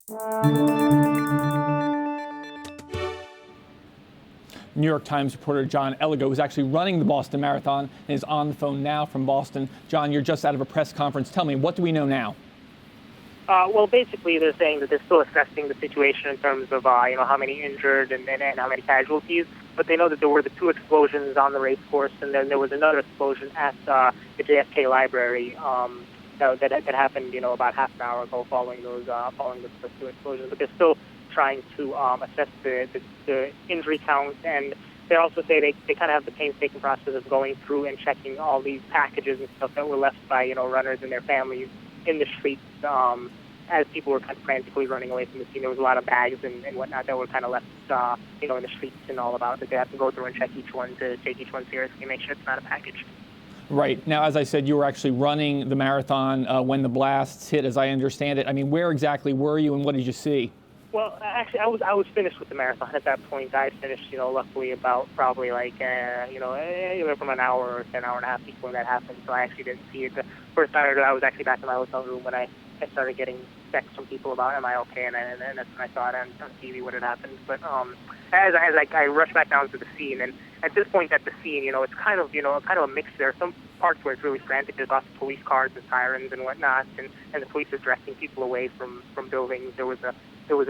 New York Times reporter John Eligon, who's actually running the Boston Marathon, and is on the phone now from Boston. John, you're just out of a press conference. Tell me, what do we know now? Well, basically, they're saying that they're still assessing the situation in terms of, how many injured and how many casualties. But they know that there were the 2 explosions on the race course, and then there was another explosion at the JFK Library that happened, about half an hour ago, following the first 2 explosions. But they're still trying to assess the injury count, and they also say they kind of have the painstaking process of going through and checking all these packages and stuff that were left by runners and their families in the streets as people were kind of frantically running away from the scene. There was a lot of bags and whatnot that were kind of left in the streets and all about it. They have to go through and check each one to take each one seriously and make sure it's not a package. Right. Now, as I said, you were actually running the marathon when the blasts hit, as I understand it. I mean, where exactly were you and what did you see? Well, actually, I was finished with the marathon at that point. I finished, luckily about probably anywhere from an hour or an hour and a half before that happened. So I actually didn't see it. The first time I was actually back in my hotel room when I started getting texts from people about am I okay, and that's when I saw it on TV what had happened. But as I rushed back down to the scene, and at this point at the scene, it's kind of a mix. There are some parts where it's really frantic. There's lots of police cars and sirens and whatnot, and the police are directing people away from buildings. There was a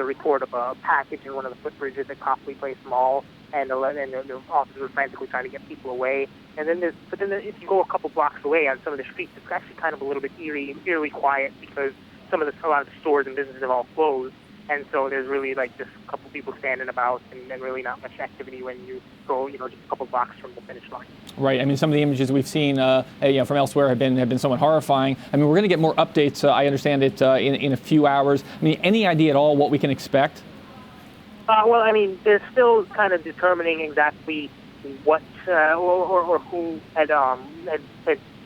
report of a package in one of the footbridges at Copley Place Mall, and the officers were frantically trying to get people away. And then if you go a couple blocks away on some of the streets, it's actually kind of a little bit eerily quiet because a lot of the stores and businesses have all closed, and so there's really just a couple people standing about, and really not much activity when you go just a couple blocks from the finish line. Right. I mean, some of the images we've seen from elsewhere have been somewhat horrifying. I mean, we're going to get more updates. I understand it in a few hours. I mean, any idea at all what we can expect? Well, I mean, they're still kind of determining exactly what or who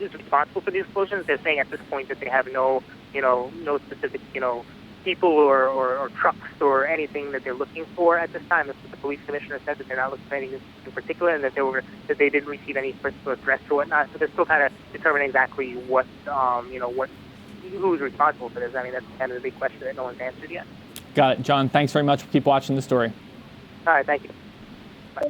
is responsible for the explosions. They're saying at this point that they have no specific people or trucks or anything that they're looking for at this time. That's what the police commissioner said, that they're not looking for anything in particular, and that they didn't receive any particular threats or whatnot. So they're still kind of determining exactly who's responsible for this. I mean, that's kind of the big question that no one's answered yet. Got it, John. Thanks very much. Keep watching the story. All right, thank you. Bye.